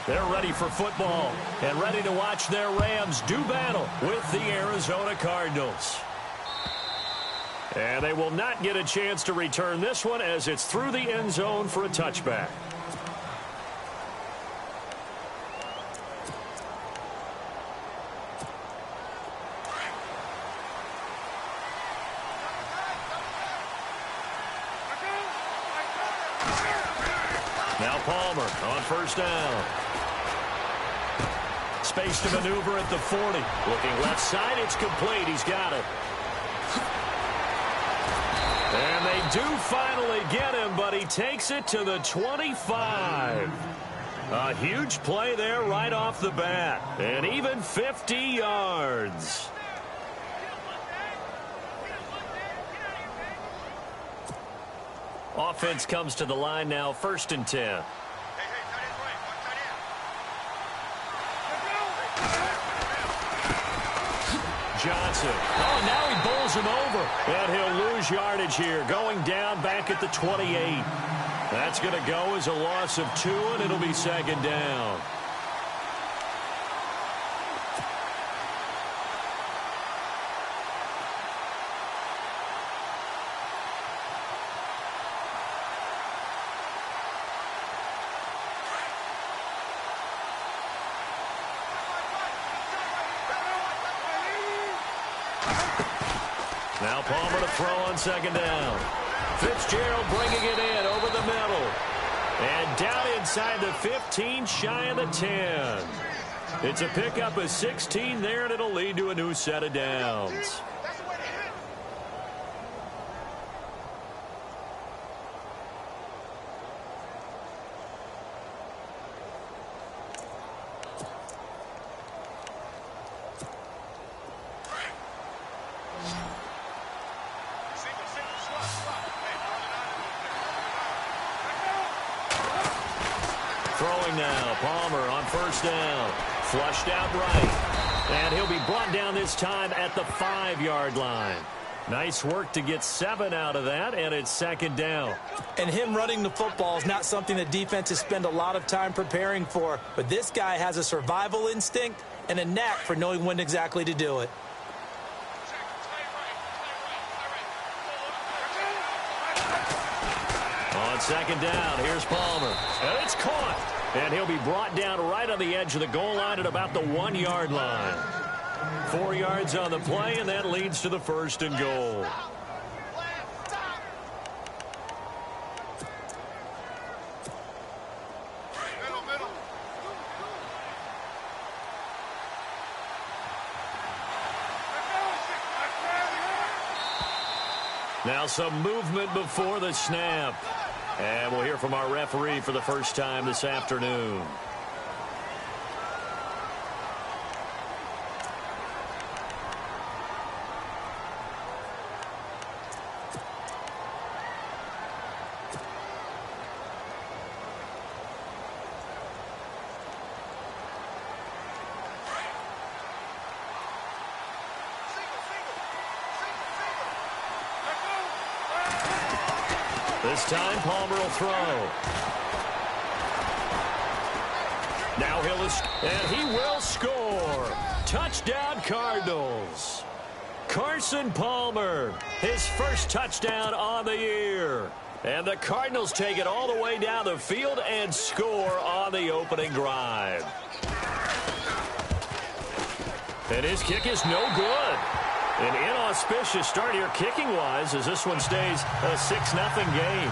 They're ready for football and ready to watch their Rams do battle with the Arizona Cardinals. And they will not get a chance to return this one as it's through the end zone for a touchback. Now Palmer on first down. Space to maneuver at the 40. Looking left side, it's complete. He's got it. And they do finally get him, but he takes it to the 25. A huge play there right off the bat. And even 50 yards. Offense comes to the line now, 1st and 10. Johnson. Oh, now he bowls him over. And he'll lose yardage here, going down back at the 28. That's going to go as a loss of 2, and it'll be 2nd down. Now Palmer to throw on 2nd down. Fitzgerald bringing it in over the middle. And down inside the 15, shy of the 10. It's a pickup of 16 there, and it'll lead to a new set of downs. Throwing now, Palmer on 1st down. Flushed out right. And he'll be brought down this time at the 5-yard line. Nice work to get 7 out of that, and it's 2nd down. And him running the football is not something that defenses spend a lot of time preparing for. But this guy has a survival instinct and a knack for knowing when exactly to do it. On 2nd down, here's Palmer. And it's caught. And he'll be brought down right on the edge of the goal line at about the 1-yard line. 4 yards on the play, and that leads to the 1st and goal. Now some movement before the snap. And we'll hear from our referee for the first time this afternoon. This time, Palmer will throw. Now he will score. Touchdown, Cardinals. Carson Palmer, his first touchdown on the year. And the Cardinals take it all the way down the field and score on the opening drive. And his kick is no good. An inauspicious start here kicking-wise as this one stays a 6-0 game.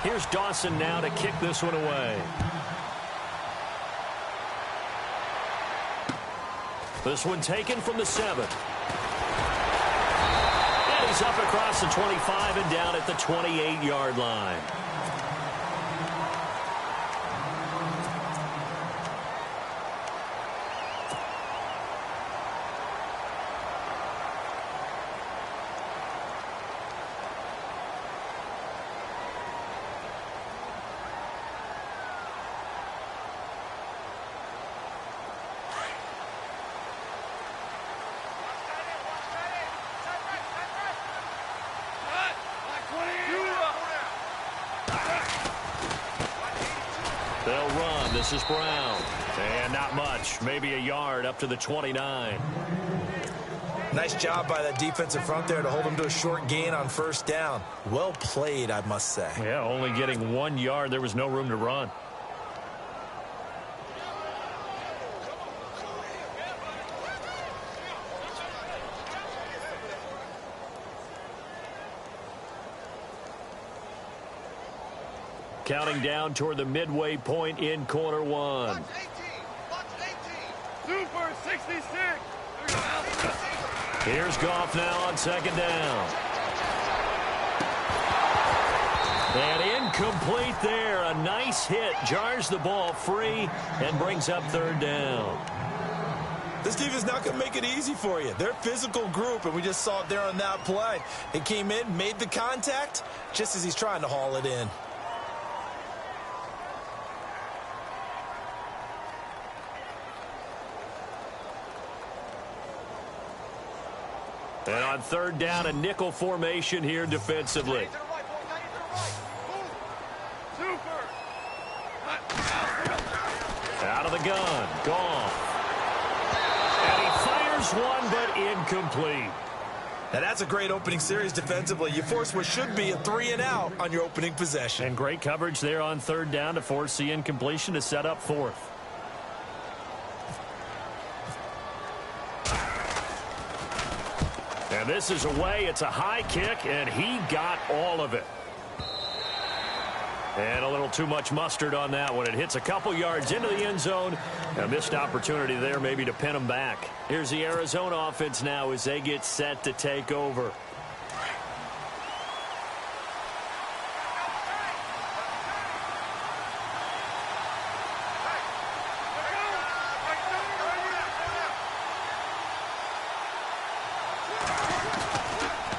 Here's Dawson now to kick this one away. This one taken from the 7. He's up across the 25 and down at the 28-yard line. They'll run. This is Brown. And not much. Maybe a yard up to the 29. Nice job by that defensive front there to hold them to a short gain on first down. Well played, I must say. Yeah, only getting 1 yard. There was no room to run. Counting down toward the midway point in quarter one. Super 66. Here's Goff now on second down. And incomplete there. A nice hit. Jars the ball free and brings up third down. This defense is not going to make it easy for you. They're a physical group, and we just saw it there on that play. It came in, made the contact, just as he's trying to haul it in. And on third down, a nickel formation here defensively. Out of the gun, Goff. And he fires one, but incomplete. Now that's a great opening series defensively. You force what should be a 3-and-out on your opening possession. And great coverage there on third down to force the incompletion to set up fourth. And this is away. It's a high kick, and he got all of it. And a little too much mustard on that one. It hits a couple yards into the end zone. A missed opportunity there maybe to pin him back. Here's the Arizona offense now as they get set to take over.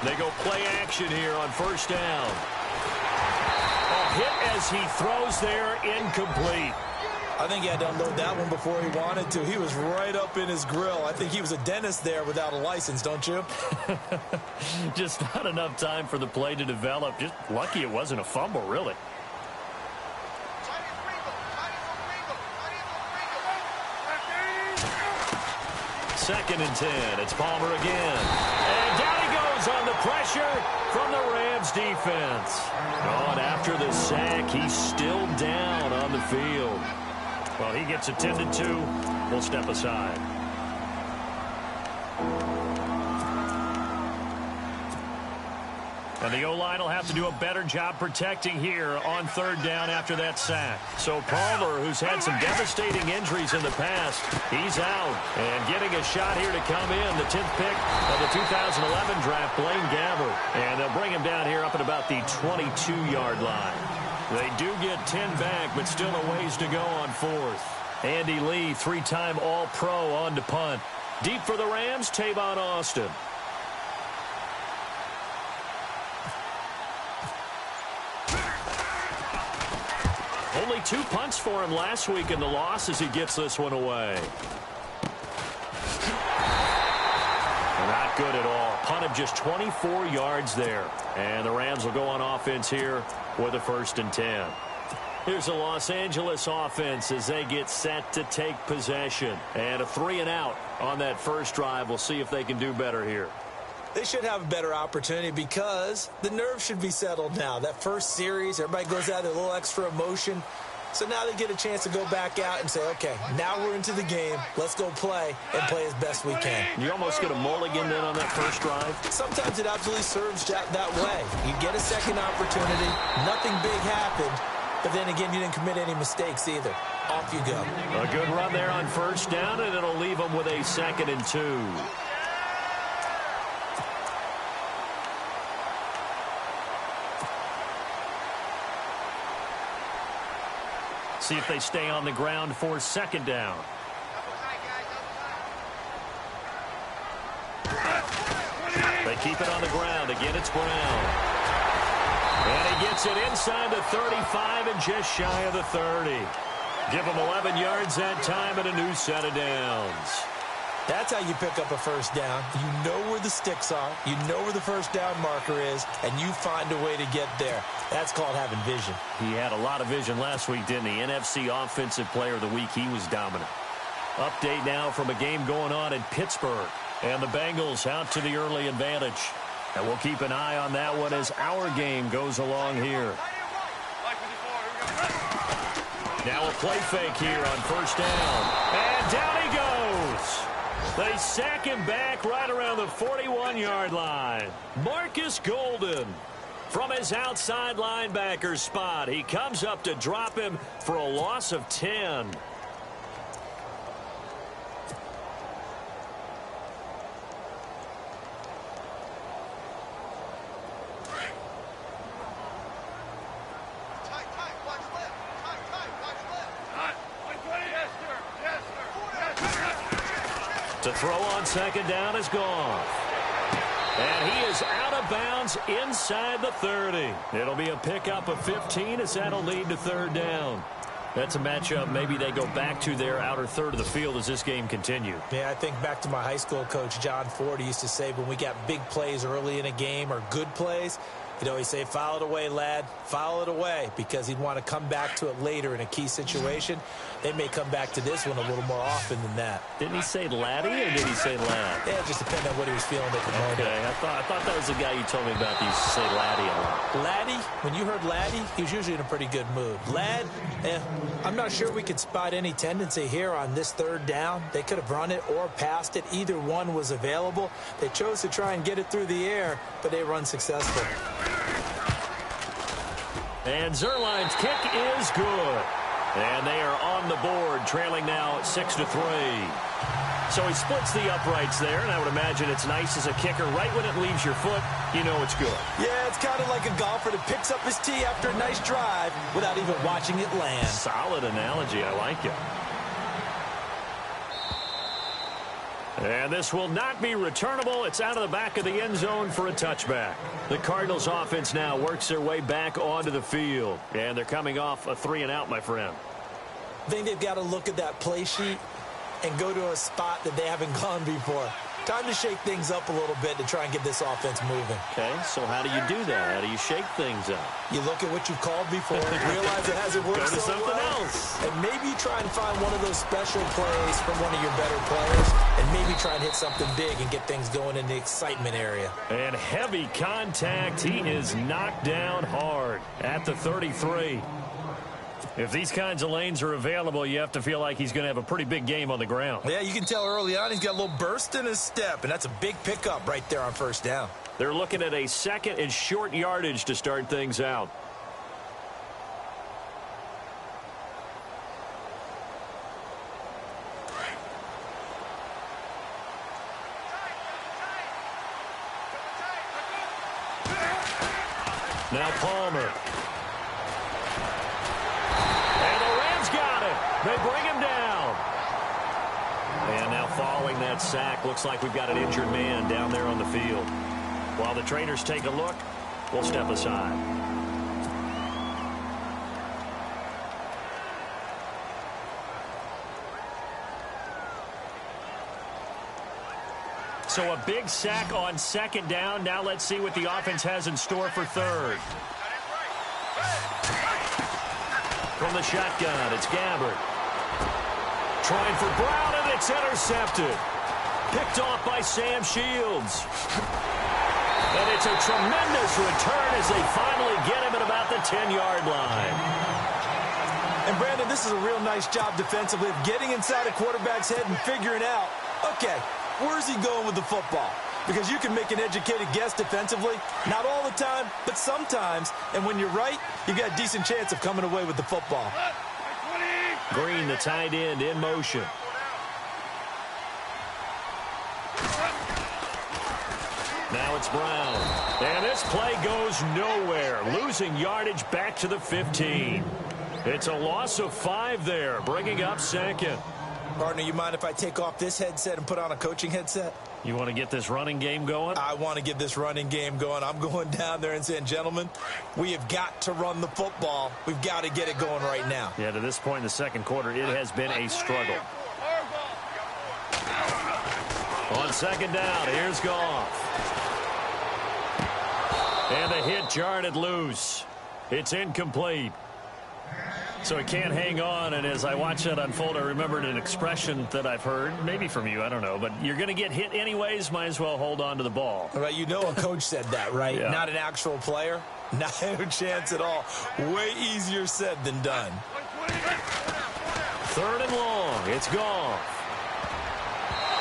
They go play action here on first down. A hit as he throws there, incomplete. I think he had to unload that one before he wanted to. He was right up in his grill. I think he was a dentist there without a license, don't you? Just not enough time for the play to develop. Just lucky it wasn't a fumble, really. Second and 10. It's Palmer again. And down he goes on the pressure from the Rams defense. On after the sack, he's still down on the field. Well, he gets attended to. We'll step aside. And the O-line will have to do a better job protecting here on third down after that sack. So Palmer, who's had some devastating injuries in the past, he's out. And getting a shot here to come in, the 10th pick of the 2011 draft, Blaine Gabbert. And they'll bring him down here up at about the 22-yard line. They do get 10 back, but still a ways to go on fourth. Andy Lee, three-time All-Pro on to punt. Deep for the Rams, Tavon Austin. Only 2 punts for him last week in the loss as he gets this one away. Not good at all. Punt of just 24 yards there. And the Rams will go on offense here with a 1st and 10. Here's the Los Angeles offense as they get set to take possession. And a 3-and-out on that first drive. We'll see if they can do better here. They should have a better opportunity because the nerves should be settled now. That first series, everybody goes out with a little extra emotion. So now they get a chance to go back out and say, okay, now we're into the game. Let's go play and play as best we can. You almost get a mulligan then on that first drive. Sometimes it absolutely serves that way. You get a second opportunity. Nothing big happened. But then again, you didn't commit any mistakes either. Off you go. A good run there on first down, and it'll leave them with a 2nd and 2. See if they stay on the ground for second down. They keep it on the ground. Again, it's Brown. And he gets it inside the 35 and just shy of the 30. Give him 11 yards that time and a new set of downs. That's how you pick up a first down. You know where the sticks are. You know where the first down marker is, and you find a way to get there. That's called having vision. He had a lot of vision last week, didn't he? NFC Offensive Player of the Week. He was dominant. Update now from a game going on in Pittsburgh. And the Bengals out to the early advantage. And we'll keep an eye on that one as our game goes along here. Now a play fake here on first down. And down he goes. They sack him back right around the 41-yard line. Marcus Golden from his outside linebacker spot. He comes up to drop him for a loss of 10. To throw on second down is gone. And he is out of bounds inside the 30. It'll be a pickup of 15 as that'll lead to third down. That's a matchup maybe they go back to their outer third of the field as this game continues. Yeah, I think back to my high school coach, John Ford. He used to say when we got big plays early in a game or good plays, he'd always say, foul it away, lad, foul it away, because he'd want to come back to it later in a key situation. They may come back to this one a little more often than that. Didn't he say laddie or did he say lad? Yeah, it just depended on what he was feeling at the moment. Okay, I thought that was the guy you told me about that used to say laddie a lot. Laddie, when you heard laddie, he was usually in a pretty good mood. Lad, I'm not sure we could spot any tendency here on this third down. They could have run it or passed it. Either one was available. They chose to try and get it through the air, but they were unsuccessful. And Zerline's kick is good. And they are on the board, trailing now 6-3. So he splits the uprights there, and I would imagine it's nice as a kicker. Right when it leaves your foot, you know it's good. Yeah, it's kind of like a golfer that picks up his tee after a nice drive without even watching it land. Solid analogy. I like it. And this will not be returnable. It's out of the back of the end zone for a touchback. The Cardinals offense now works their way back onto the field. And they're coming off a 3-and-out, my friend. I think they've got to look at that play sheet and go to a spot that they haven't gone before. Time to shake things up a little bit to try and get this offense moving. Okay, so how do you do that? How do you shake things up? You look at what you've called before, realize it hasn't worked Go to so something well, else. and maybe try and find one of those special plays from one of your better players, and maybe try and hit something big and get things going in the excitement area. And heavy contact. He is knocked down hard at the 33. If these kinds of lanes are available, you have to feel like he's going to have a pretty big game on the ground. Yeah, you can tell early on he's got a little burst in his step, and that's a big pickup right there on first down. They're looking at a second and short yardage to start things out. Now Palmer. They bring him down. And now following that sack, looks like we've got an injured man down there on the field. While the trainers take a look, we'll step aside. So a big sack on second down. Now let's see what the offense has in store for third. From the shotgun, it's Gabbert. Trying for Brown, and it's intercepted. Picked off by Sam Shields. And it's a tremendous return as they finally get him at about the 10-yard line. And, Brandon, this is a real nice job defensively of getting inside a quarterback's head and figuring out, okay, where's he going with the football? Because you can make an educated guess defensively. Not all the time, but sometimes. And when you're right, you've got a decent chance of coming away with the football. Green, the tight end, in motion. Now it's Brown. And this play goes nowhere. Losing yardage back to the 15. It's a loss of 5 there, bringing up second. Partner, you mind if I take off this headset and put on a coaching headset? You want to get this running game going? I want to get this running game going. I'm going down there and saying, gentlemen, we have got to run the football. We've got to get it going right now. Yeah, to this point in the second quarter, it has been a struggle. On second down, here's Goff. And the hit jarred it loose. It's incomplete. So he can't hang on, and as I watch that unfold, I remembered an expression that I've heard, maybe from you, I don't know, but you're going to get hit anyways, might as well hold on to the ball. Right, you know a coach said that, right? Yeah. Not an actual player. Not a chance at all. Way easier said than done. Third and long, it's Goff.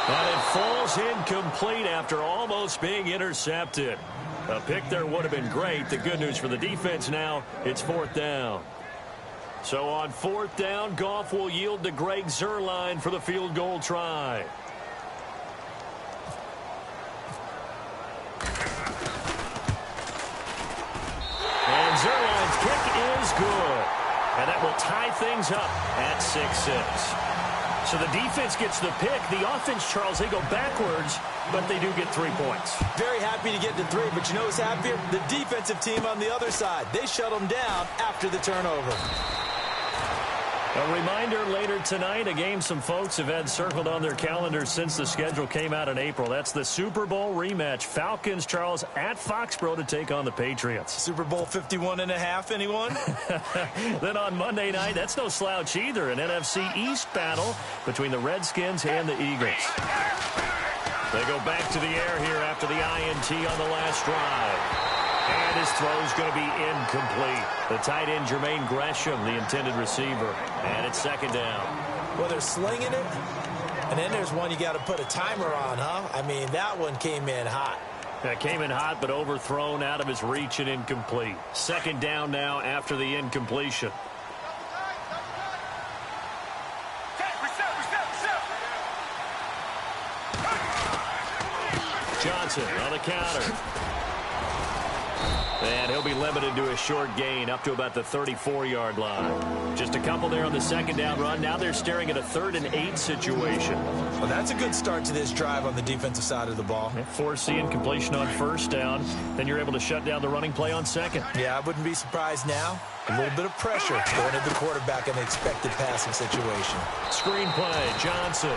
And it falls incomplete after almost being intercepted. A pick there would have been great. The good news for the defense now, it's fourth down. So on fourth down, Goff will yield to Greg Zuerlein for the field goal try. And Zuerlein's kick is good. And that will tie things up at 6-6. So the defense gets the pick. The offense, Charles, they go backwards, but they do get 3 points. Very happy to get to 3, but you know who's happier? The defensive team on the other side. They shut them down after the turnover. A reminder later tonight, a game some folks have had circled on their calendars since the schedule came out in April. That's the Super Bowl rematch. Falcons, Charles, at Foxborough to take on the Patriots. Super Bowl 51.5, anyone? Then on Monday night, that's no slouch either, an NFC East battle between the Redskins and the Eagles. They go back to the air here after the INT on the last drive. And his throw's going to be incomplete. The tight end, Jermaine Gresham, the intended receiver. And it's second down. Well, they're slinging it. And then there's one you got to put a timer on, huh? I mean, that one came in hot. That came in hot, but overthrown out of his reach and incomplete. Second down now after the incompletion. Johnson on the counter. And he'll be limited to a short gain up to about the 34-yard line. Just a couple there on the second down run. Now they're staring at a 3rd and 8 situation. Well, that's a good start to this drive on the defensive side of the ball. Force the incompletion on first down. Then you're able to shut down the running play on second. Yeah, I wouldn't be surprised now. A little bit of pressure going at the quarterback in the expected passing situation. Screen play, Johnson.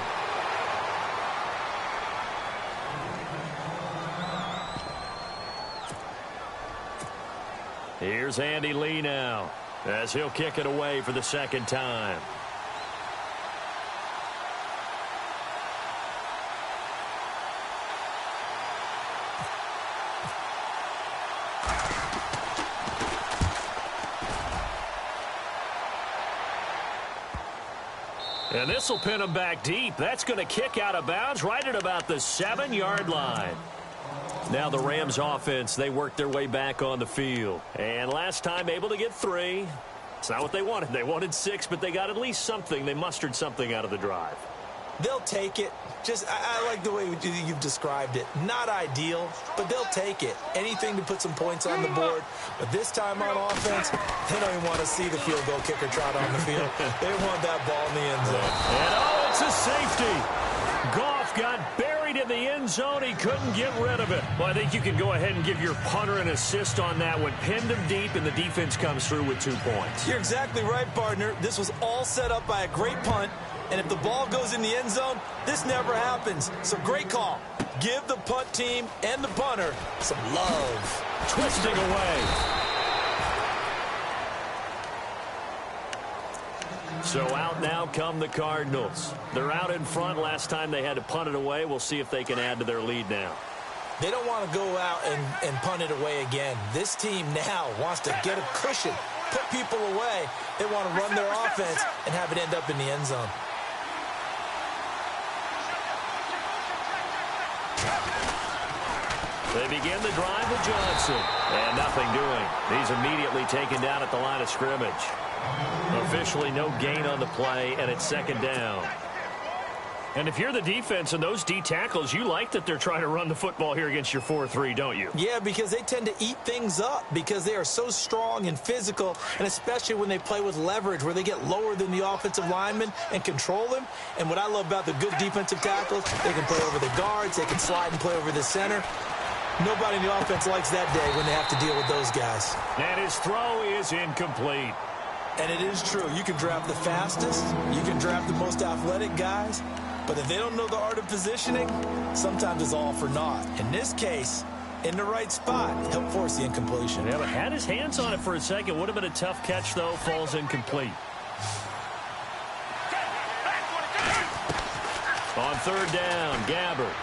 Here's Andy Lee now as he'll kick it away for the second time. And this will pin him back deep. That's going to kick out of bounds right at about the 7-yard line. Now the Rams offense, they worked their way back on the field. And last time able to get 3. It's not what they wanted. They wanted 6, but they got at least something. They mustered something out of the drive. They'll take it. I like the way you've described it. Not ideal, but they'll take it. Anything to put some points on the board. But this time on offense, they don't even want to see the field goal kicker trot on the field. They want that ball in the end zone. And oh, it's a safety. Goff got buried in the end zone. He couldn't get rid of it. Well, I think you can go ahead and give your punter an assist on that one. Pinned him deep, and the defense comes through with 2 points. You're exactly right, partner. This was all set up by a great punt. And if the ball goes in the end zone, this never happens. So great call. Give the punt team and the punter some love. Twisting away. So out now come the Cardinals. They're out in front. Last time they had to punt it away. We'll see if they can add to their lead now. They don't want to go out and punt it away again. This team now wants to get a cushion, put people away. They want to run their offense and have it end up in the end zone. They begin the drive with Johnson. And nothing doing. He's immediately taken down at the line of scrimmage. Officially no gain on the play, and it's second down. And if you're the defense and those D tackles, you like that they're trying to run the football here against your 4-3, don't you? Yeah, because they tend to eat things up because they are so strong and physical, and especially when they play with leverage where they get lower than the offensive linemen and control them. And what I love about the good defensive tackles, they can play over the guards, they can slide and play over the center. Nobody in the offense likes that day when they have to deal with those guys. And his throw is incomplete. And it is true. You can draft the fastest. You can draft the most athletic guys. But if they don't know the art of positioning, sometimes it's all for naught. In this case, in the right spot, help force the incompletion. Yeah, but had his hands on it for a second. Would have been a tough catch, though. Falls incomplete. On third down, Gabbert.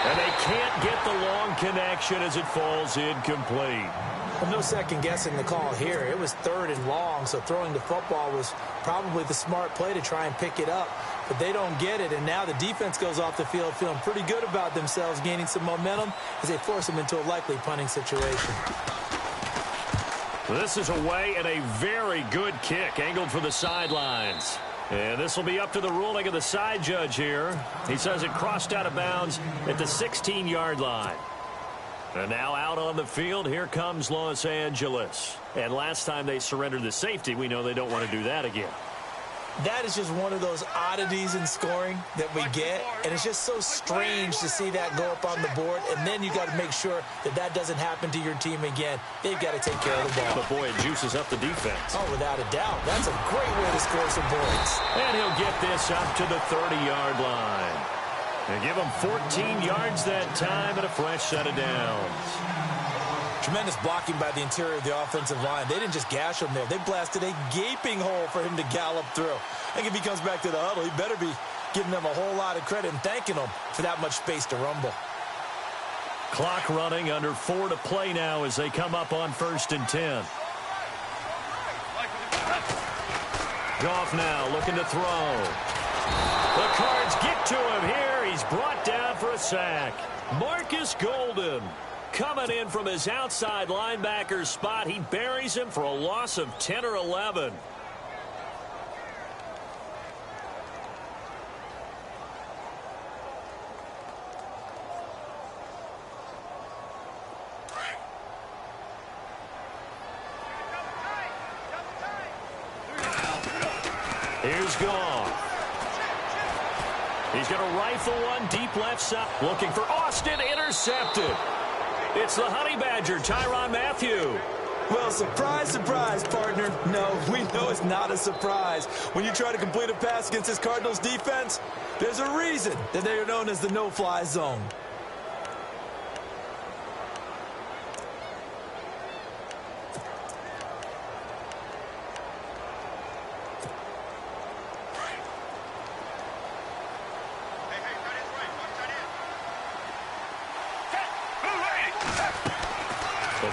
And they can't get the long connection as it falls incomplete. Well, no second guessing the call here. It was third and long, so throwing the football was probably the smart play to try and pick it up. But they don't get it, and now the defense goes off the field feeling pretty good about themselves, gaining some momentum as they force them into a likely punting situation. This is away and a very good kick, angled for the sidelines. And this will be up to the ruling of the side judge here. He says it crossed out of bounds at the 16-yard line. And now out on the field, here comes Los Angeles. And last time they surrendered the safety, we know they don't want to do that again. That is just one of those oddities in scoring that we get, and it's just so strange to see that go up on the board, and then you got to make sure that that doesn't happen to your team again. They've got to take care of the ball. But boy, it juices up the defense. Oh, without a doubt. That's a great way to score some points. And he'll get this up to the 30-yard line. And give him 14 yards that time and a fresh set of downs. Tremendous blocking by the interior of the offensive line. They didn't just gash him there. They blasted a gaping hole for him to gallop through. I think if he comes back to the huddle, he better be giving them a whole lot of credit and thanking them for that much space to rumble. Clock running, under 4 to play now as they come up on 1st and 10. Goff now looking to throw. The Cards get to him here. He's brought down for a sack. Marcus Golden coming in from his outside linebacker spot. He buries him for a loss of 10 or 11. Here's Goff. He's going to rifle one deep left side. Looking for Austin, intercepted. It's the Honey Badger, Tyrann Mathieu. Well, surprise, surprise, partner. No, we know it's not a surprise. When you try to complete a pass against this Cardinals defense, there's a reason that they are known as the no-fly zone.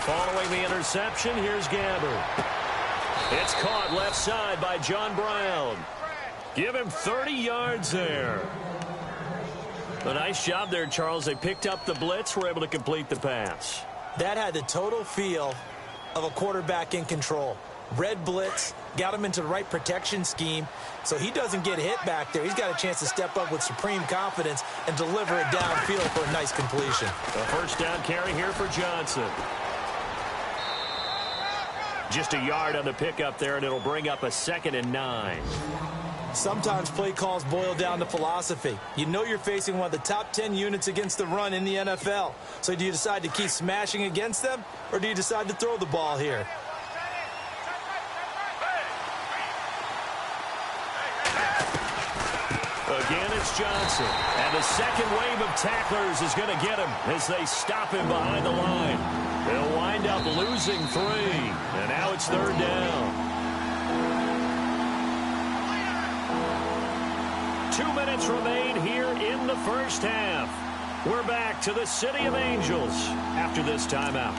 Following the interception, here's Gabbert. It's caught left side by John Brown. Give him 30 yards there. A nice job there, Charles. They picked up the blitz, were able to complete the pass. That had the total feel of a quarterback in control. Red blitz, got him into the right protection scheme, so he doesn't get hit back there. He's got a chance to step up with supreme confidence and deliver it downfield for a nice completion. A first down carry here for Johnson. Just a yard on the pickup there, and it'll bring up a 2nd and 9. Sometimes play calls boil down to philosophy. You know you're facing one of the top 10 units against the run in the NFL. So do you decide to keep smashing against them, or do you decide to throw the ball here? Again, it's Johnson. And the second wave of tacklers is going to get him as they stop him behind the line. They'll wind up losing 3. And now it's 3rd down. 2 minutes remain here in the first half. We're back to the City of Angels after this timeout.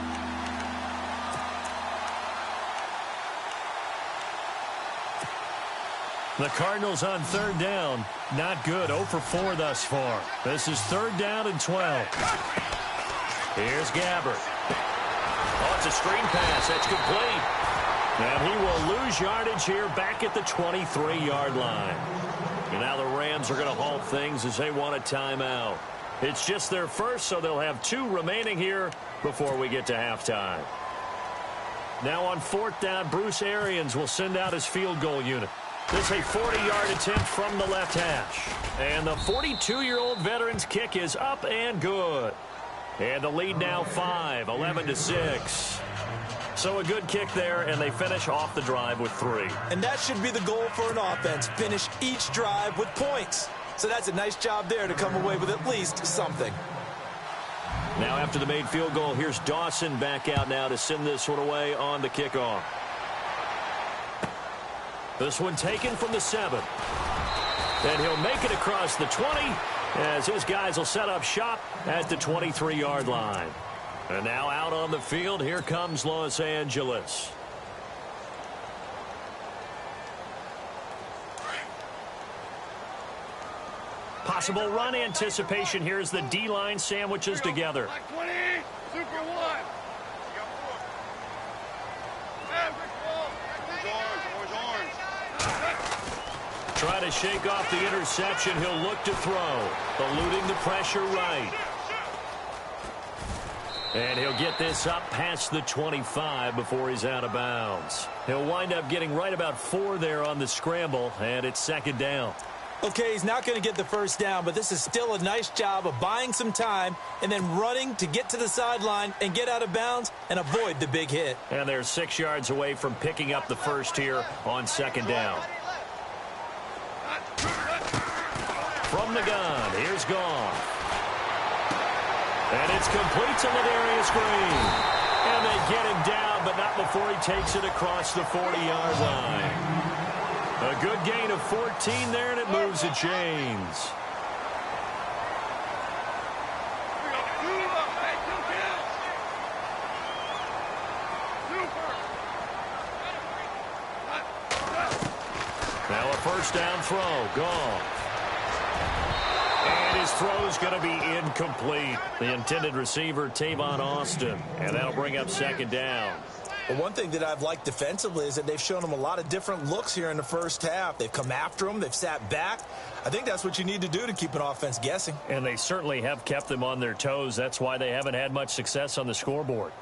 The Cardinals on 3rd down. Not good. 0 for 4 thus far. This is 3rd down and 12. Here's Gabbert. Oh, it's a screen pass. That's complete. And he will lose yardage here back at the 23-yard line. And now the Rams are going to halt things as they want a timeout. It's just their first, so they'll have 2 remaining here before we get to halftime. Now on 4th down, Bruce Arians will send out his field goal unit. This is a 40-yard attempt from the left hash. And the 42-year-old veteran's kick is up and good. And the lead now 5, 11-6. So a good kick there, and they finish off the drive with 3. And that should be the goal for an offense. Finish each drive with points. So that's a nice job there to come away with at least something. Now after the made field goal, here's Dawson back out now to send this one away on the kickoff. This one taken from the 7. And he'll make it across the 20 as his guys will set up shop at the 23-yard line. And now out on the field, here comes Los Angeles. Possible run anticipation here as the D-line sandwiches together. Black 20, Super 1. Try to shake off the interception. He'll look to throw, eluding the pressure right. And he'll get this up past the 25 before he's out of bounds. He'll wind up getting right about 4 there on the scramble, and it's 2nd down. Okay, he's not going to get the first down, but this is still a nice job of buying some time and then running to get to the sideline and get out of bounds and avoid the big hit. And they're 6 yards away from picking up the first here on 2nd down. From the gun, here's Goff. And it's complete to Ladarius Green. And they get him down, but not before he takes it across the 40-yard line. A good gain of 14 there, and it moves the chains. Now a first down throw. Goff. And his throw's going to be incomplete. The intended receiver, Tavon Austin. And that'll bring up 2nd down. But one thing that I've liked defensively is that they've shown him a lot of different looks here in the first half. They've come after him. They've sat back. I think that's what you need to do to keep an offense guessing. And they certainly have kept them on their toes. That's why they haven't had much success on the scoreboard.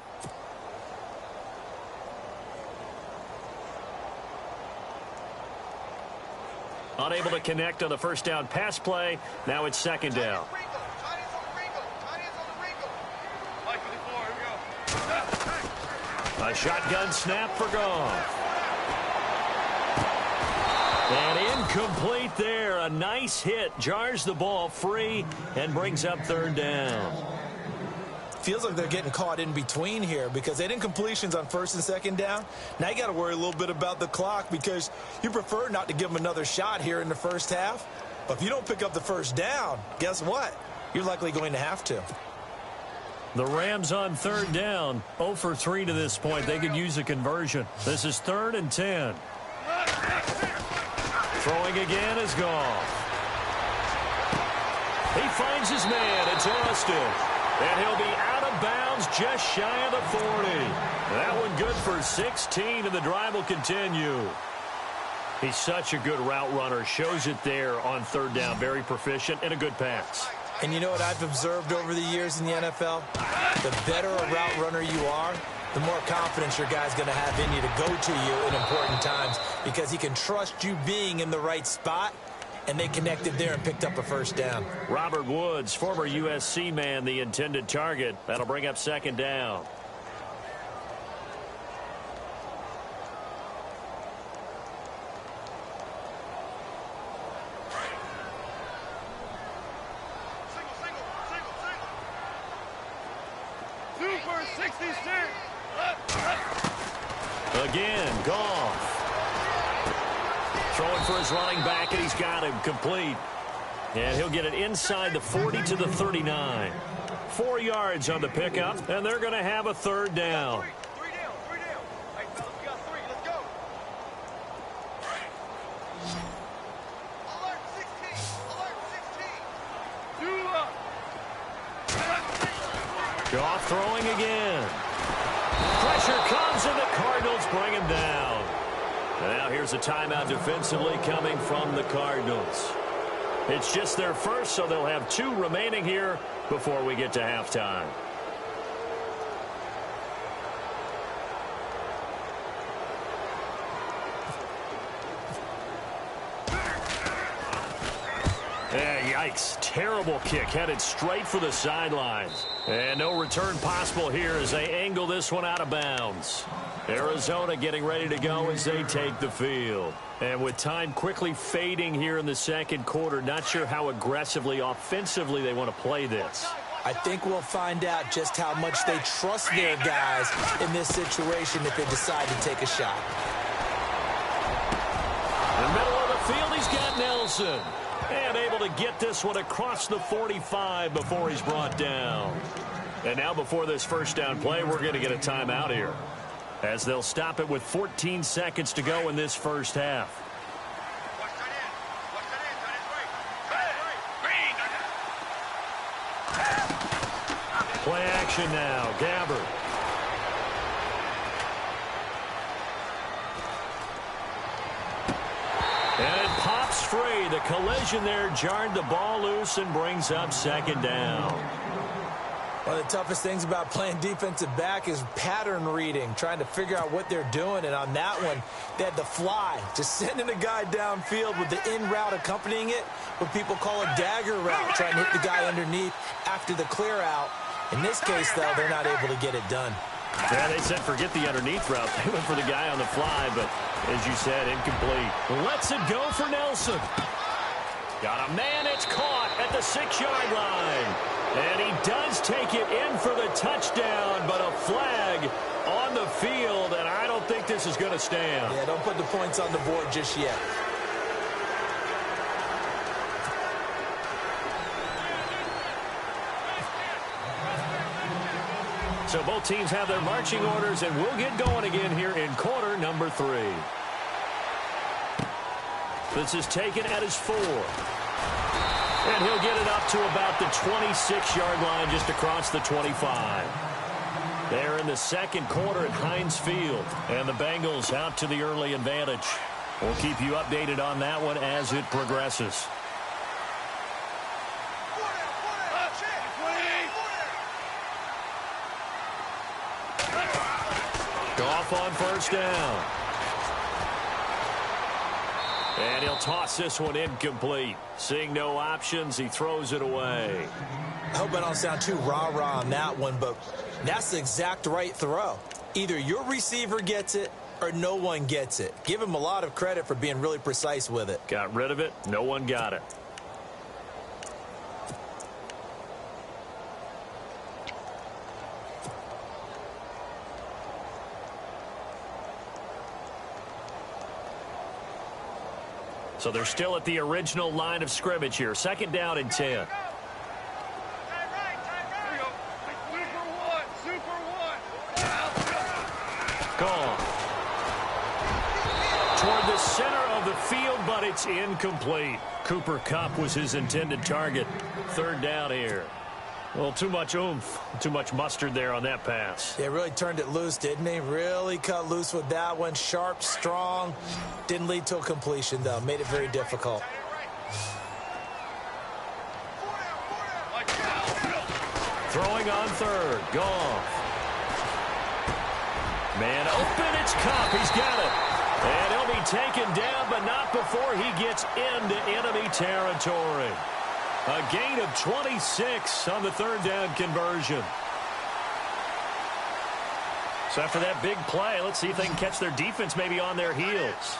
Unable to connect on the first down pass play. Now it's 2nd down. A shotgun snap for Goff. And incomplete there. A nice hit. Jars the ball free and brings up 3rd down. Feels like they're getting caught in between here because they didn't completions on 1st and 2nd down. Now you got to worry a little bit about the clock because you prefer not to give them another shot here in the first half. But if you don't pick up the first down, guess what? You're likely going to have to. The Rams on 3rd down, 0 for 3 to this point. They could use a conversion. This is 3rd and 10. Throwing again is Goff. He finds his man. It's Austin. And he'll be out of bounds just shy of the 40. That one good for 16, and the drive will continue. He's such a good route runner. Shows it there on 3rd down. Very proficient and a good pass. And you know what I've observed over the years in the NFL? The better a route runner you are, the more confidence your guy's going to have in you to go to you in important times because he can trust you being in the right spot, and they connected there and picked up a first down. Robert Woods, former USC man, the intended target. That'll bring up 2nd down. Super 66. Again, Goff. Throwing for his running back, and he's got him complete. And he'll get it inside the 40 to the 39. 4 yards on the pickup, and they're going to have a 3rd down. Three down. Hey, fellas, we got 3. Let's go. Alert 16. 2 up. Goff throwing again. Pressure comes, and the Cardinals bring him down. And now here's a timeout defensively coming from the Cardinals. It's just their first, so they'll have 2 remaining here before we get to halftime. Yikes. Terrible kick headed straight for the sidelines. And no return possible here as they angle this one out of bounds. Arizona getting ready to go as they take the field. And with time quickly fading here in the second quarter, not sure how aggressively, offensively they want to play this. I think we'll find out just how much they trust their guys in this situation if they decide to take a shot. In the middle of the field, he's got Nelson. And able to get this one across the 45 before he's brought down. And now before this first down play, we're going to get a timeout here, as they'll stop it with 14 seconds to go in this first half. Play action now. Gabbert. And it pops free. The collision there jarred the ball loose and brings up second down. One of the toughest things about playing defensive back is pattern reading, trying to figure out what they're doing. And on that one, they had the fly, just sending a guy downfield with the in route accompanying it, what people call a dagger route, trying to hit the guy underneath after the clear out. In this case, though, they're not able to get it done. Yeah, they said forget the underneath route. They went for the guy on the fly, but as you said, incomplete. Lets it go for Nelson. Got a man, it's caught at the 6-yard line. And he does take it in for the touchdown, but a flag on the field, and I don't think this is going to stand. Yeah, don't put the points on the board just yet. So both teams have their marching orders, and we'll get going again here in quarter number 3. This is taken at his 4. And he'll get it up to about the 26-yard line, just across the 25. They're in the second quarter at Heinz Field, and the Bengals out to the early advantage. We'll keep you updated on that one as it progresses. Goff on first down. And he'll toss this one incomplete. Seeing no options, he throws it away. I hope I don't sound too rah-rah on that one, but that's the exact right throw. Either your receiver gets it or no one gets it. Give him a lot of credit for being really precise with it. Got rid of it. No one got it. So they're still at the original line of scrimmage here. Second down and 10. Gone. Toward the center of the field, but it's incomplete. Cooper Kupp was his intended target. Third down here. Well, too much oomph, too much mustard there on that pass. Yeah, really turned it loose, didn't he? Really cut loose with that one. Sharp, strong. Didn't lead to a completion, though. Made it very difficult. Throwing on third. Goff. Man open, it's Kupp. He's got it. And he'll be taken down, but not before he gets into enemy territory. A gain of 26 on the third down conversion. So after that big play, let's see if they can catch their defense maybe on their heels.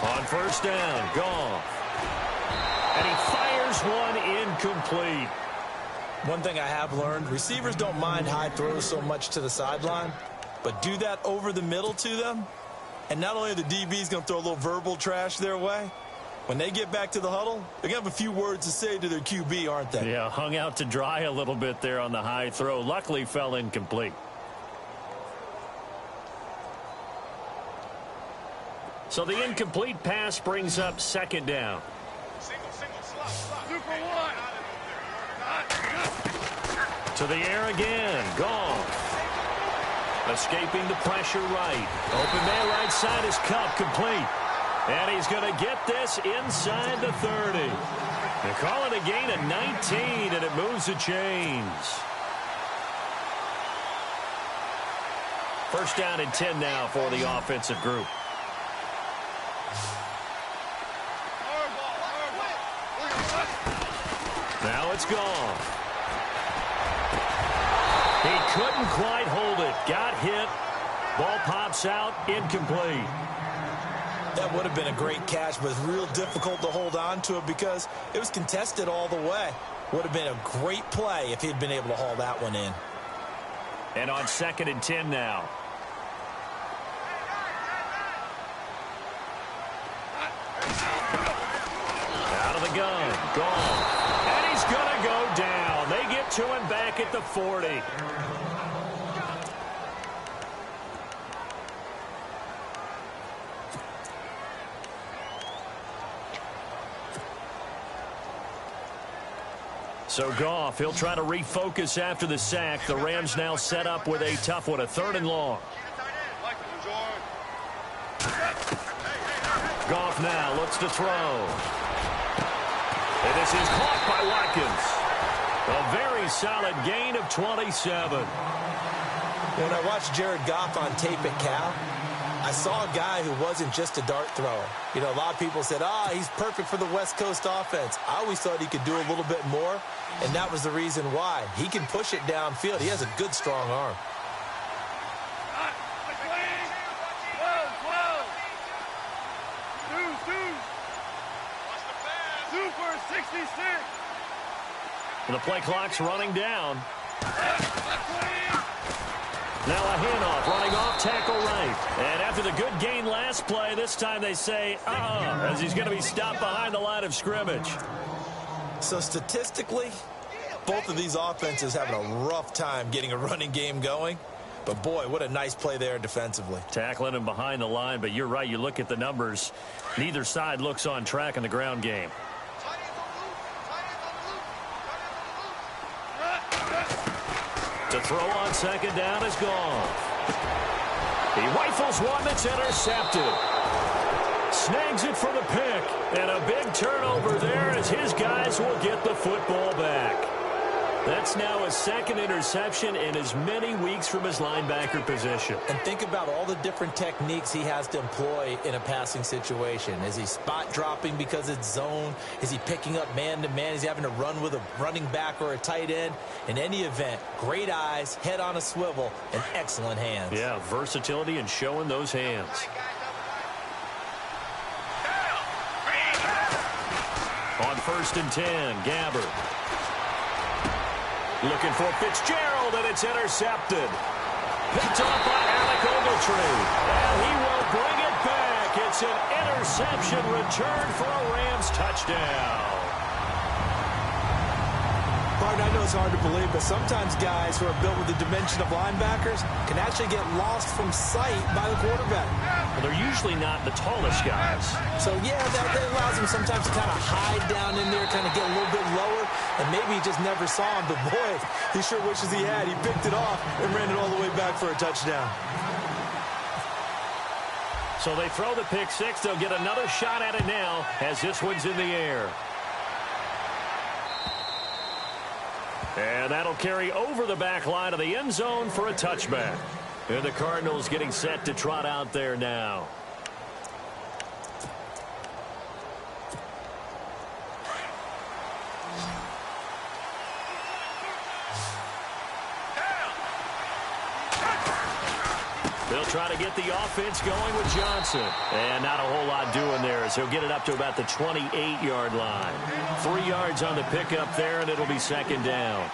On first down, Goff. And he fires one incomplete. One thing I have learned, receivers don't mind high throws so much to the sideline, but do that over the middle to them, and not only are the DBs going to throw a little verbal trash their way, when they get back to the huddle, they're going to have a few words to say to their QB, aren't they? Yeah, hung out to dry a little bit there on the high throw. Luckily fell incomplete. So the incomplete pass brings up second down. Super one. To the air again. Goff. Escaping the pressure right. Open man right side is Kupp, complete. And he's going to get this inside the 30. They call it a gain of 19, and it moves the chains. First down and 10 now for the offensive group. Now it's gone. He couldn't quite hold it. Got hit. Ball pops out. Incomplete. That would have been a great catch, but it's real difficult to hold on to it because it was contested all the way. Would have been a great play if he'd been able to haul that one in. And on 2nd and 10 now. Out of the gun. Gone. And he's going to go down. They get to him back at the 40. So Goff, he'll try to refocus after the sack. The Rams now set up with a tough one, a 3rd and long. Goff now looks to throw. And this is caught by Watkins. A very solid gain of 27. When I watched Jared Goff on tape at Cal, I saw a guy who wasn't just a dart thrower. You know, a lot of people said, he's perfect for the West Coast offense. I always thought he could do a little bit more, and that was the reason why. He can push it downfield. He has a good, strong arm. Super 66. And the play clock's running down. Now a handoff, running off tackle right. And after the good gain last play, this time they say, as he's going to be stopped behind the line of scrimmage. So statistically, both of these offenses having a rough time getting a running game going. But, boy, what a nice play there defensively. Tackling him behind the line, but you're right. You look at the numbers. Neither side looks on track in the ground game. To throw on 2nd down is gone. He rifles one that's intercepted. Snags it for the pick. And a big turnover there as his guys will get the football back. That's now his 2nd interception in as many weeks from his linebacker position. And think about all the different techniques he has to employ in a passing situation. Is he spot dropping because it's zone? Is he picking up man-to-man? Is he having to run with a running back or a tight end? In any event, great eyes, head on a swivel, and excellent hands. Yeah, versatility and showing those hands. On 1st and 10, Gabbert. Looking for Fitzgerald, and it's intercepted. Picked off by Alec Ogletree. And he will bring it back. It's an interception return for a Rams touchdown. Pardon, I know it's hard to believe, but sometimes guys who are built with the dimension of linebackers can actually get lost from sight by the quarterback. Well, they're usually not the tallest guys. So, yeah, that allows him sometimes to kind of hide down in there, kind of get a little bit lower, and maybe he just never saw him. But, boy, he sure wishes he had. He picked it off and ran it all the way back for a touchdown. So they throw the pick six. They'll get another shot at it now as this one's in the air. And that'll carry over the back line of the end zone for a touchback. And the Cardinals getting set to trot out there now. They'll try to get the offense going with Johnson. And not a whole lot doing there as he'll get it up to about the 28-yard line. 3 yards on the pickup there, and it'll be 2nd down.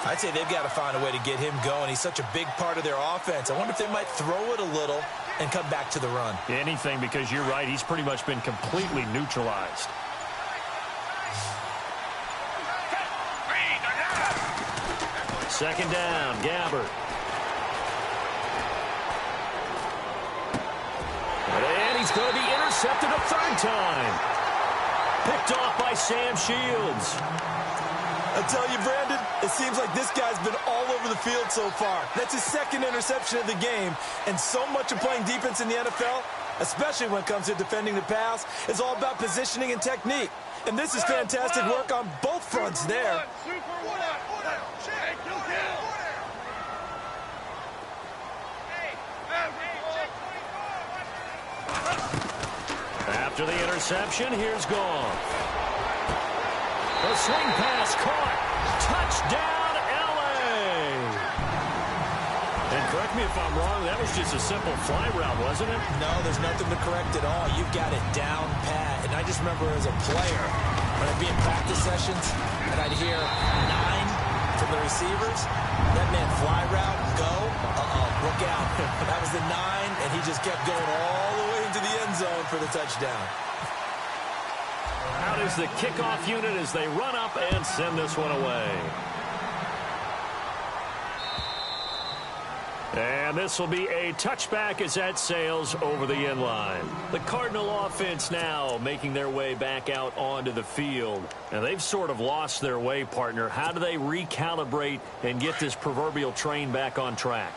I'd say they've got to find a way to get him going. He's such a big part of their offense. I wonder if they might throw it a little and come back to the run. Anything, because you're right. He's pretty much been completely neutralized. Second down, Gabbert. And he's going to be intercepted a 3rd time. Picked off by Sam Shields. I tell you, Brandon, it seems like this guy's been all over the field so far. That's his 2nd interception of the game. And so much of playing defense in the NFL, especially when it comes to defending the pass, is all about positioning and technique. And this is fantastic work on both fronts there. After the interception, here's Goff. The swing pass caught. Touchdown, L.A. And correct me if I'm wrong, that was just a simple fly route, wasn't it? No, there's nothing to correct at all. You've got it down pat. And I just remember as a player, when I'd be in practice sessions, and I'd hear 9 from the receivers, that meant fly route, go, look out. That was the 9, and he just kept going all the way into the end zone for the touchdown. Out is the kickoff unit as they run up and send this one away. And this will be a touchback as that sails over the end line. The Cardinal offense now making their way back out onto the field. And they've sort of lost their way, partner. How do they recalibrate and get this proverbial train back on track?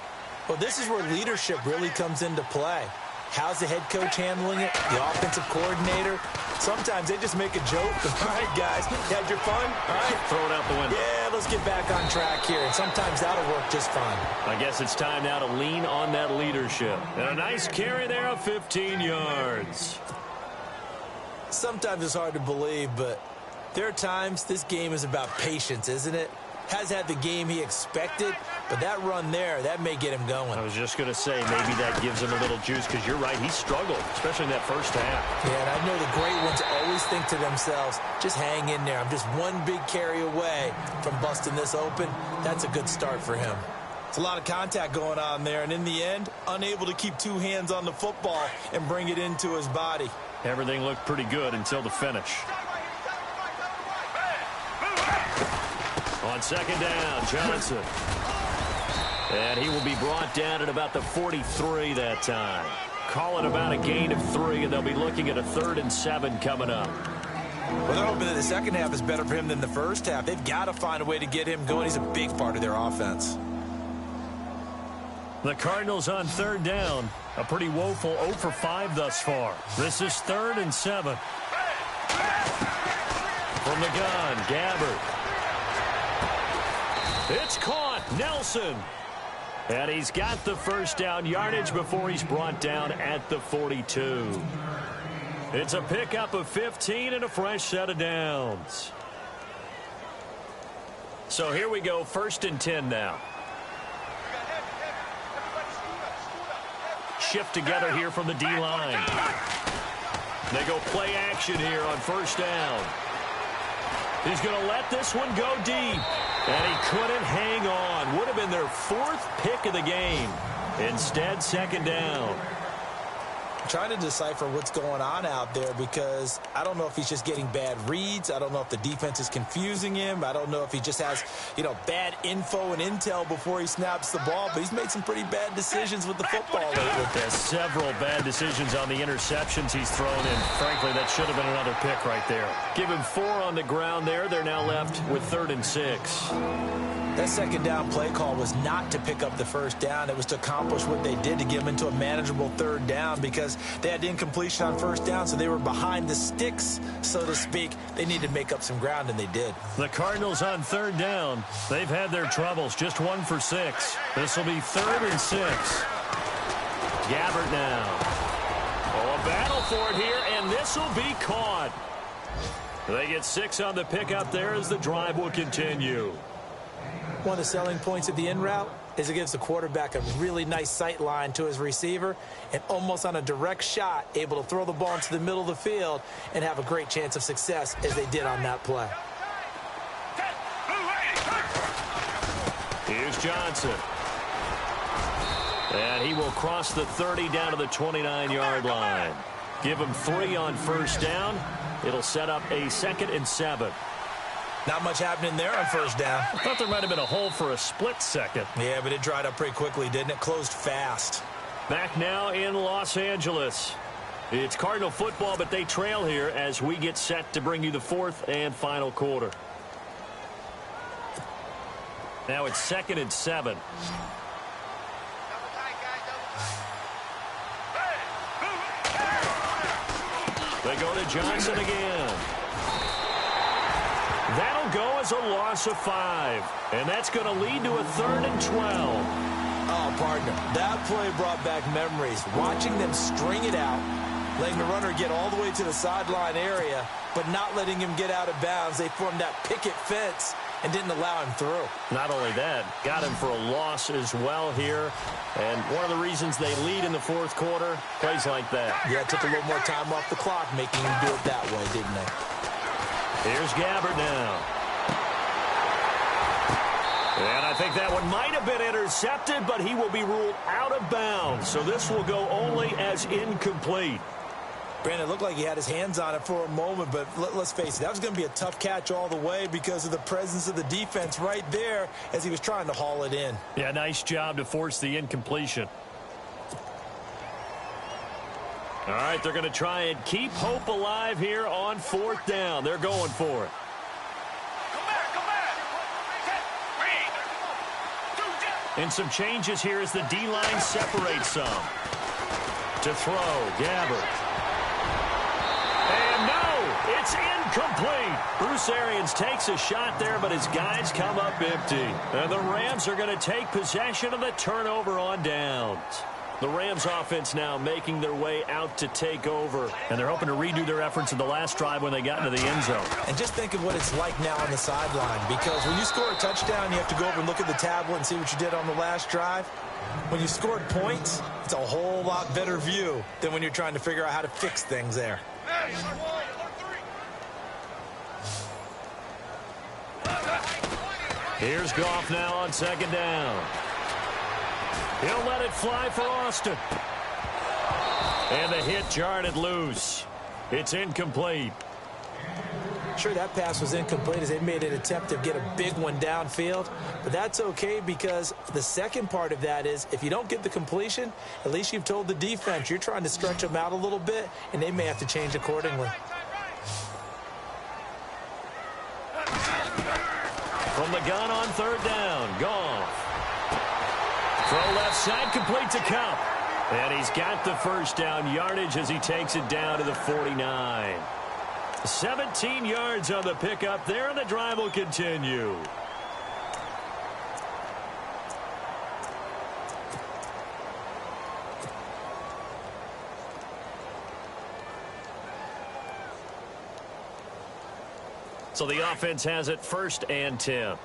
Well, this is where leadership really comes into play. How's the head coach handling it? The offensive coordinator? Sometimes they just make a joke. All right, guys, you had your fun? All right. Throw it out the window. Yeah, let's get back on track here. And sometimes that'll work just fine. I guess it's time now to lean on that leadership. And a nice carry there of 15 yards. Sometimes it's hard to believe, but there are times this game is about patience, isn't it? Has had the game he expected, but that run there, that may get him going. I was just going to say, maybe that gives him a little juice, because you're right, he struggled, especially in that first half. Yeah, and I know the great ones always think to themselves, just hang in there. I'm just one big carry away from busting this open. That's a good start for him. It's a lot of contact going on there, and in the end, unable to keep 2 hands on the football and bring it into his body. Everything looked pretty good until the finish. On second down, Johnson. And he will be brought down at about the 43 that time. Call it about a gain of 3, and they'll be looking at a 3rd and 7 coming up. Well, they're hoping that the second half is better for him than the first half. They've got to find a way to get him going. He's a big part of their offense. The Cardinals on 3rd down. A pretty woeful 0 for 5 thus far. This is 3rd and 7. From the gun, Gabbert. It's caught. Nelson. And he's got the first down yardage before he's brought down at the 42. It's a pickup of 15 and a fresh set of downs. So here we go, 1st and 10 now. Shift together here from the D-line. They go play action here on 1st down. He's going to let this one go deep. And he couldn't hang on. Would have been their 4th pick of the game. Instead, 2nd down. I'm trying to decipher what's going on out there because I don't know if he's just getting bad reads. I don't know if the defense is confusing him. I don't know if he just has, bad info and intel before he snaps the ball. But he's made some pretty bad decisions with the football lately. There's several bad decisions on the interceptions he's thrown in. Frankly, that should have been another pick right there. Give him 4 on the ground there. They're now left with 3rd and 6. That second down play call was not to pick up the first down. It was to accomplish what they did to get them into a manageable 3rd down because they had incompletion on 1st down, so they were behind the sticks, so to speak. They needed to make up some ground, and they did. The Cardinals on 3rd down. They've had their troubles. Just 1 for 6. This will be 3rd and 6. Gabbert now. Oh, a battle for it here, and this will be caught. They get 6 on the pickup there as the drive will continue. One of the selling points of the in route is it gives the quarterback a really nice sight line to his receiver and almost on a direct shot able to throw the ball into the middle of the field and have a great chance of success as they did on that play. Here's Johnson. And he will cross the 30 down to the 29-yard line. Give him 3 on 1st down. It'll set up a 2nd and 7. Not much happening there on 1st down. I thought there might have been a hole for a split second. Yeah, but it dried up pretty quickly, didn't it? Closed fast. Back now in Los Angeles. It's Cardinal football, but they trail here as we get set to bring you the 4th and final quarter. Now it's 2nd and 7. They go to Johnson again. That'll go as a loss of 5. And that's going to lead to a 3rd and 12. Oh, partner, that play brought back memories. Watching them string it out, letting the runner get all the way to the sideline area, but not letting him get out of bounds. They formed that picket fence and didn't allow him through. Not only that, got him for a loss as well here. And one of the reasons they lead in the fourth quarter, plays like that. Yeah, it took a little more time off the clock, making him do it that way, didn't they? Here's Gabbert now. And I think that one might have been intercepted, but he will be ruled out of bounds. So this will go only as incomplete. Brandon, it looked like he had his hands on it for a moment, but let's face it, that was going to be a tough catch all the way because of the presence of the defense right there as he was trying to haul it in. Yeah, nice job to force the incompletion. All right, they're going to try and keep hope alive here on fourth down. They're going for it. And some changes here as the D-line separates some. To throw, Gabbert. And no, it's incomplete. Bruce Arians takes a shot there, but his guys come up empty. And the Rams are going to take possession of the turnover on downs. The Rams offense now making their way out to take over. And they're hoping to redo their efforts in the last drive when they got into the end zone. And just think of what it's like now on the sideline. Because when you score a touchdown, you have to go over and look at the tablet and see what you did on the last drive. When you scored points, it's a whole lot better view than when you're trying to figure out how to fix things there. Here's Goff now on second down. He'll let it fly for Austin. And the hit jarred it loose. It's incomplete. Sure, that pass was incomplete as they made an attempt to get a big one downfield. But that's okay because the second part of that is if you don't get the completion, at least you've told the defense you're trying to stretch them out a little bit, and they may have to change accordingly. From the gun on third down, Goff. Throw left side, complete to Cup. And he's got the first down yardage as he takes it down to the 49. 17 yards on the pickup there, and the drive will continue. So the offense has it first and 10.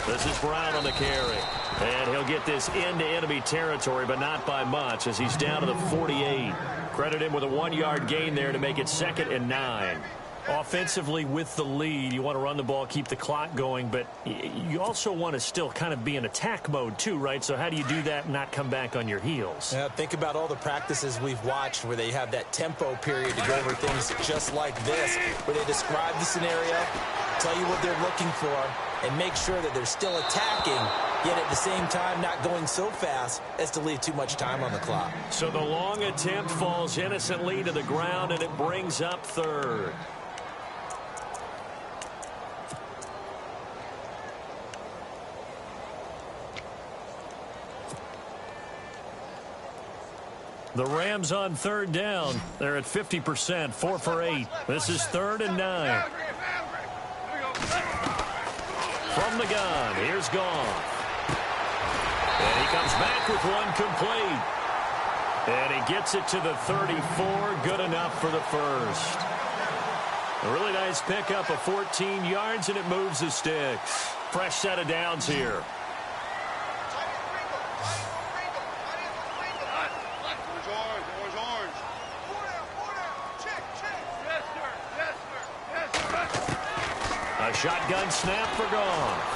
This is Brown on the carry. And he'll get this into enemy territory, but not by much as he's down to the 48. Credit him with a 1-yard gain there to make it 2nd and 9. Offensively with the lead, you want to run the ball, keep the clock going, but you also want to still kind of be in attack mode too, right? So how do you do that and not come back on your heels? Yeah, think about all the practices we've watched where they have that tempo period to go over things just like this, where they describe the scenario, tell you what they're looking for, and make sure that they're still attacking, yet at the same time not going so fast as to leave too much time on the clock. So the long attempt falls innocently to the ground, and it brings up third. The Rams on third down. They're at 50%, 4 for 8. This is 3rd and 9. From the gun, here's Goff. And he comes back with one complete. And he gets it to the 34, good enough for the first. A really nice pickup of 14 yards, and it moves the sticks. Fresh set of downs here. A shotgun snap for Goff.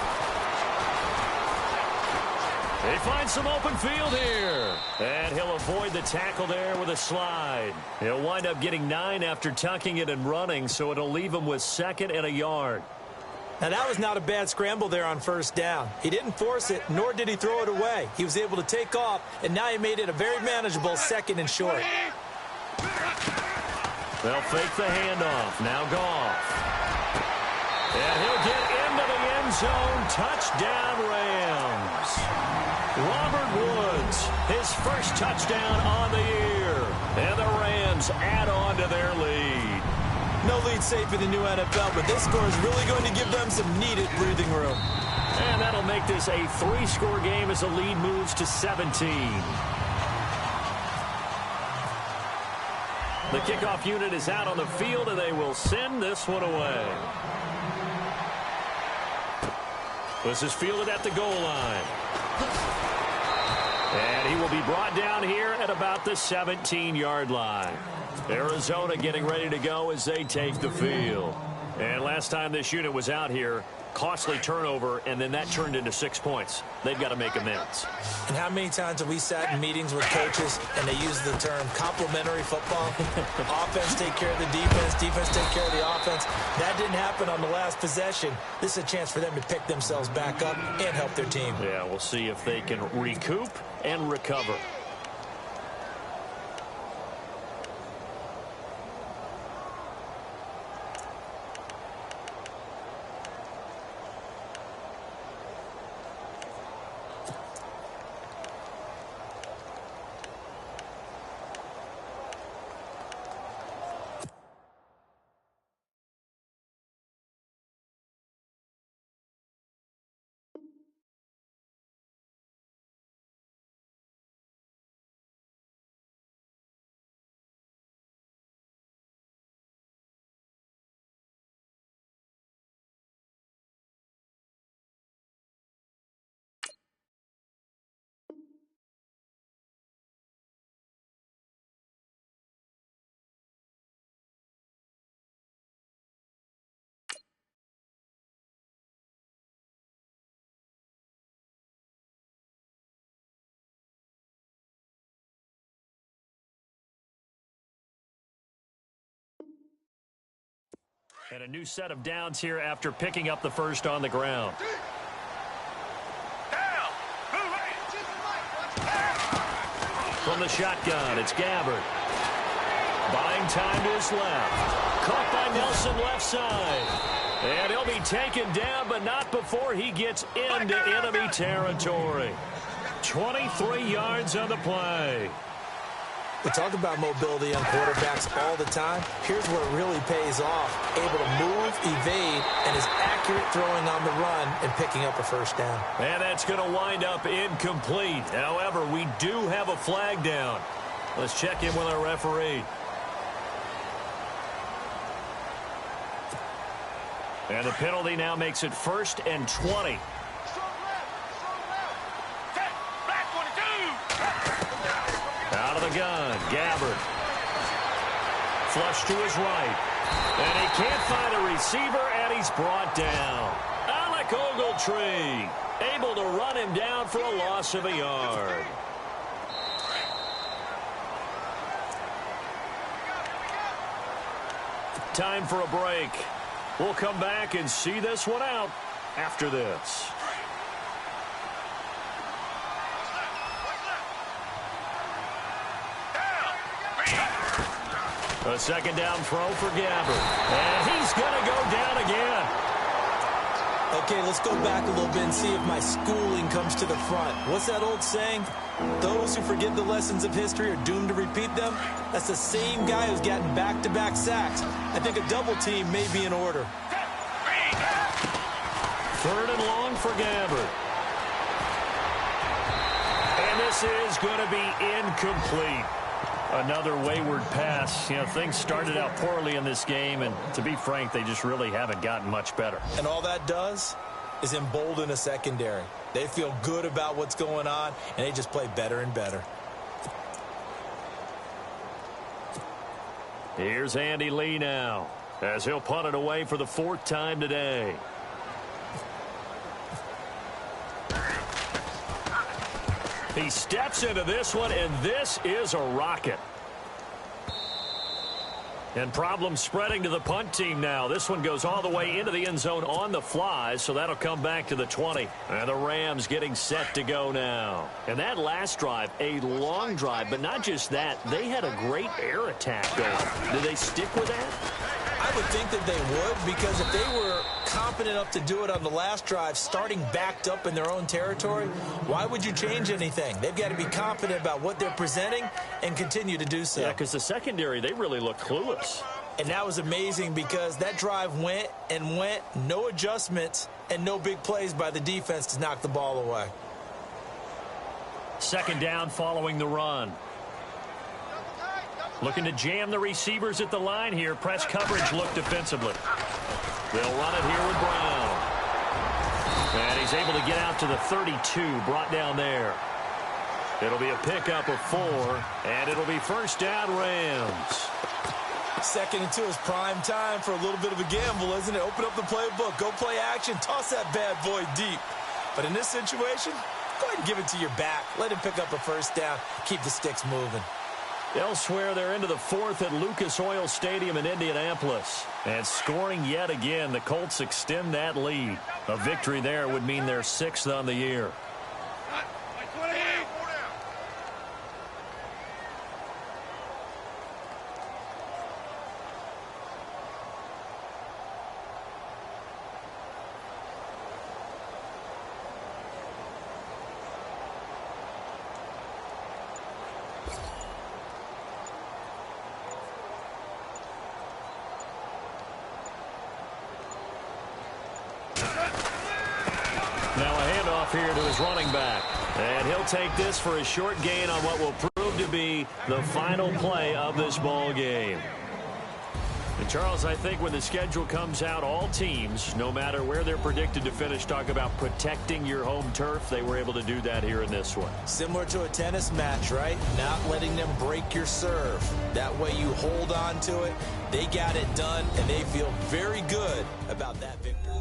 They find some open field here. And he'll avoid the tackle there with a slide. He'll wind up getting 9 after tucking it and running, so it'll leave him with 2nd and a yard. Now, that was not a bad scramble there on first down. He didn't force it, nor did he throw it away. He was able to take off, and now he made it a very manageable 2nd and short. They'll fake the handoff. Now Goff. And he'll get into the end zone. Touchdown, Rams. Robert Woods, his first touchdown on the year. And the Rams add on to their lead. No lead safe in the new NFL, but this score is really going to give them some needed breathing room. And that'll make this a 3-score game as the lead moves to 17. The kickoff unit is out on the field, and they will send this one away. This is fielded at the goal line. And he will be brought down here at about the 17-yard line. Arizona getting ready to go as they take the field. And last time this unit was out here, costly turnover, and then that turned into 6 points. They've got to make amends. And how many times have we sat in meetings with coaches and they use the term complementary football? Offense take care of the defense, defense take care of the offense. That didn't happen on the last possession. This is a chance for them to pick themselves back up and help their team. Yeah, we'll see if they can recoup and recover. And a new set of downs here after picking up the first on the ground. From the shotgun, it's Gabbard. Buying time to his left. Caught by Nelson left side. And he'll be taken down, but not before he gets into enemy territory. 23 yards on the play. We talk about mobility on quarterbacks all the time. Here's where it really pays off. Able to move, evade, and is accurate throwing on the run and picking up a first down. And that's going to wind up incomplete. However, we do have a flag down. Let's check in with our referee. And the penalty now makes it 1st and 20. Out of the gun, Gabbard. Flush to his right. And he can't find a receiver, and he's brought down. Alec Ogletree able to run him down for a loss of a yard. Time for a break. We'll come back and see this one out after this. A second down throw for Gabbard. And he's going to go down again. Okay, let's go back a little bit and see if my schooling comes to the front. What's that old saying? Those who forget the lessons of history are doomed to repeat them. That's the same guy who's gotten back-to-back sacks. I think a double team may be in order. 3rd and long for Gabbard. And this is going to be incomplete. Another wayward pass. You know, things started out poorly in this game, and to be frank, they just really haven't gotten much better. And all that does is embolden a secondary. They feel good about what's going on, and they just play better and better. Here's Andy Lee now, as he'll punt it away for the 4th time today. He steps into this one, and this is a rocket. And problems spreading to the punt team now. This one goes all the way into the end zone on the fly, so that'll come back to the 20. And the Rams getting set to go now. And that last drive, a long drive, but not just that. They had a great air attack going. Did they stick with that? I would think that they would, because if they were confident enough to do it on the last drive, starting backed up in their own territory, why would you change anything? They've got to be confident about what they're presenting and continue to do so. Yeah, because the secondary, they really look clueless. And that was amazing because that drive went and went, no adjustments, and no big plays by the defense to knock the ball away. Second down following the run. Looking to jam the receivers at the line here. Press coverage look defensively. They'll run it here with Brown. And he's able to get out to the 32, brought down there. It'll be a pickup of 4, and it'll be first down Rams. Second and 2 is prime time for a little bit of a gamble, isn't it? Open up the playbook, go play action, toss that bad boy deep. But in this situation, go ahead and give it to your back. Let him pick up a first down, keep the sticks moving. Elsewhere, they're into the 4th at Lucas Oil Stadium in Indianapolis. And scoring yet again, the Colts extend that lead. A victory there would mean they're 6th on the year. Now a handoff here to his running back. And he'll take this for a short gain on what will prove to be the final play of this ball game. And Charles, I think when the schedule comes out, all teams, no matter where they're predicted to finish, talk about protecting your home turf. They were able to do that here in this one. Similar to a tennis match, right? Not letting them break your serve. That way you hold on to it. They got it done, and they feel very good about that victory.